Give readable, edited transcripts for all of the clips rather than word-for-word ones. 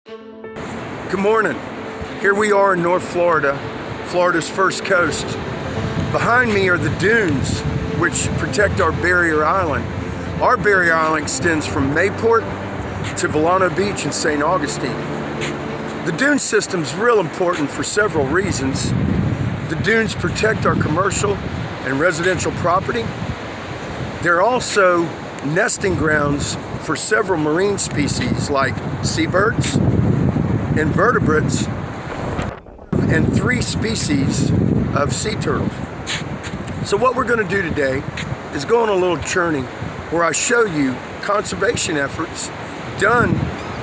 Good morning. Here we are in North Florida, Florida's first coast. Behind me are the dunes, which protect our barrier island. Our barrier island extends from Mayport to Volano Beach in St. Augustine. The dune system is real important for several reasons. The dunes protect our commercial and residential property. They're also nesting grounds for several marine species like seabirds, invertebrates, and 3 species of sea turtles. So what we're going to do today is go on a little journey where I show you conservation efforts done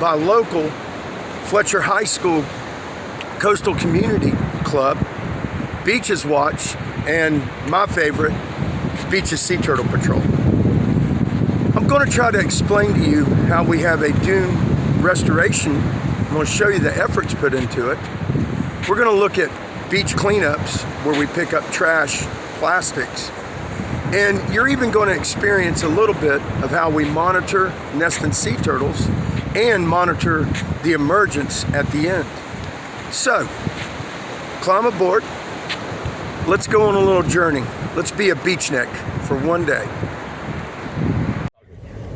by local Fletcher High School Coastal Community Club, Beaches Watch, and my favorite, Beaches Sea Turtle Patrol. I'm going to try to explain to you how we have a dune restoration. I'm going to show you the efforts put into it. We're going to look at beach cleanups where we pick up trash, plastics, and you're even going to experience a little bit of how we monitor nesting sea turtles and monitor the emergence at the end. So, climb aboard. Let's go on a little journey. Let's be a beachneck for one day.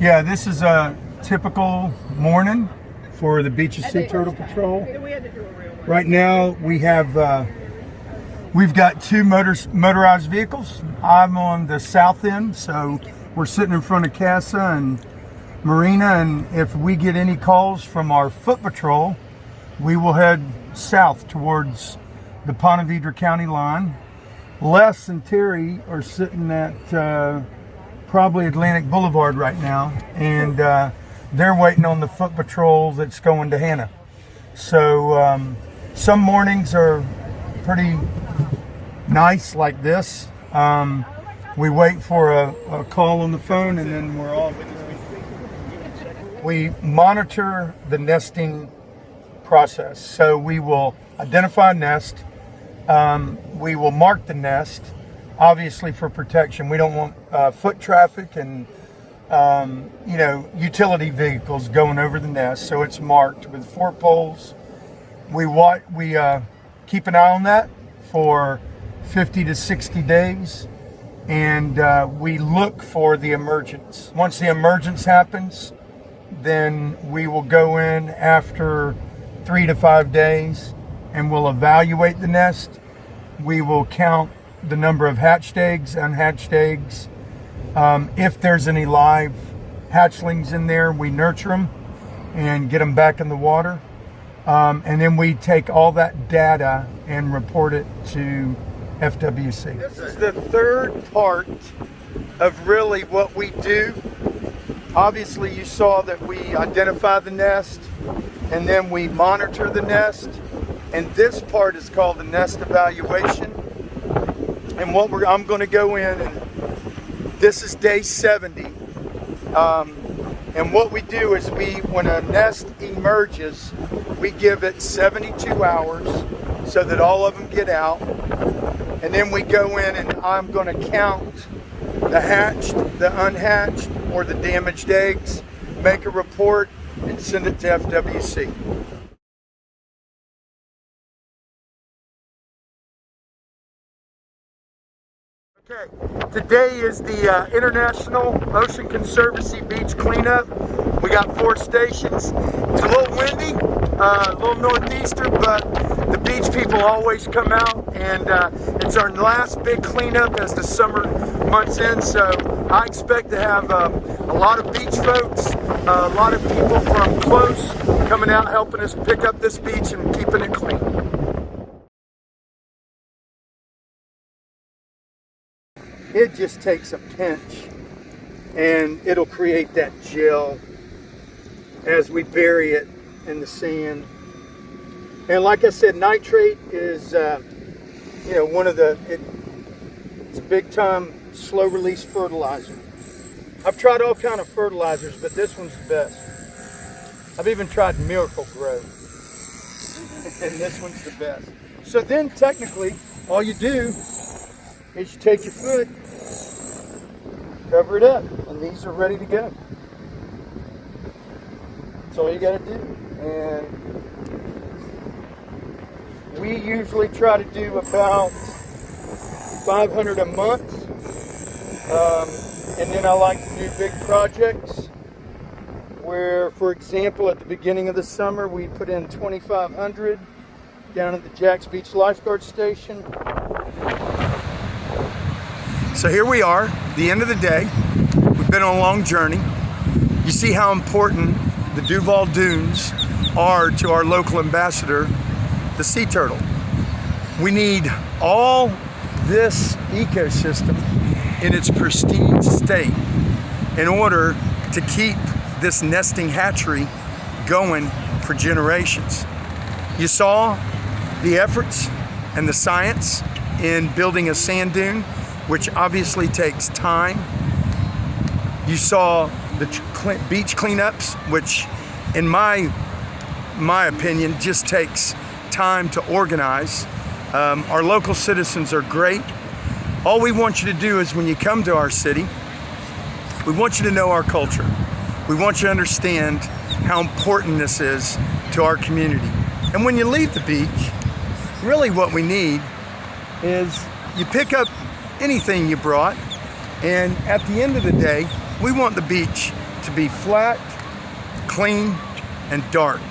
Yeah, this is a typical morning for the Beaches Sea Turtle Patrol. Right now we've got 2 motorized vehicles. I'm on the south end, so we're sitting in front of Casa and Marina, and if we get any calls from our foot patrol, we will head south towards the Ponte Vedra County line. Les and Terry are sitting at probably Atlantic Boulevard right now, and they're waiting on the foot patrol that's going to Hannah. So some mornings are pretty nice like this. We wait for a call on the phone and then we're off. We monitor the nesting process. So we will identify a nest. We will mark the nest, obviously for protection. We don't want foot traffic and utility vehicles going over the nest, so it's marked with 4 poles. We keep an eye on that for 50 to 60 days, and we look for the emergence. Once the emergence happens, then we will go in after 3 to 5 days and we'll evaluate the nest. We will count the number of hatched eggs, unhatched eggs. If there's any live hatchlings in there, we nurture them and get them back in the water. And then we take all that data and report it to FWC. This is the third part of really what we do. Obviously, you saw that we identify the nest and then we monitor the nest. And this part is called the nest evaluation. And I'm going to go in, and this is day 70. And what we do is when a nest emerges, we give it 72 hours so that all of them get out. And then we go in and I'm going to count the hatched, the unhatched, or the damaged eggs, make a report, and send it to FWC. Okay, today is the International Ocean Conservancy Beach Cleanup. We got 4 stations. It's a little windy, a little northeaster, but the beach people always come out, and it's our last big cleanup as the summer months in, so I expect to have a lot of beach folks, a lot of people from close coming out helping us pick up this beach and keeping it clean. It just takes a pinch and it'll create that gel as we bury it in the sand. And like I said, nitrate is one of it's a big time slow release fertilizer. I've tried all kind of fertilizers, but this one's the best. I've even tried Miracle-Gro, and this one's the best. So then technically all you do is you take your foot, cover it up, and these are ready to go. That's all you got to do. and we usually try to do about 500 a month. And then I like to do big projects where, for example, at the beginning of the summer, we put in 2,500 down at the Jacks Beach Lifeguard Station. So here we are, the end of the day. We've been on a long journey. You see how important the Duval Dunes are to our local ambassador, the sea turtle. We need all this ecosystem in its pristine state in order to keep this nesting hatchery going for generations. You saw the efforts and the science in building a sand dune, which obviously takes time. You saw the beach cleanups, which in my opinion just takes time to organize. Our local citizens are great. All we want you to do is when you come to our city, we want you to know our culture. We want you to understand how important this is to our community. And when you leave the beach, really what we need is you pick up anything you brought, and at the end of the day, we want the beach to be flat, clean, and dark,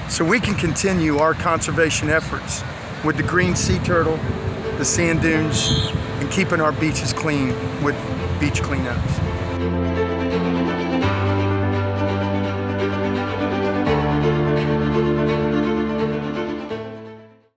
so we can continue our conservation efforts with the green sea turtle, the sand dunes, and keeping our beaches clean with beach cleanups.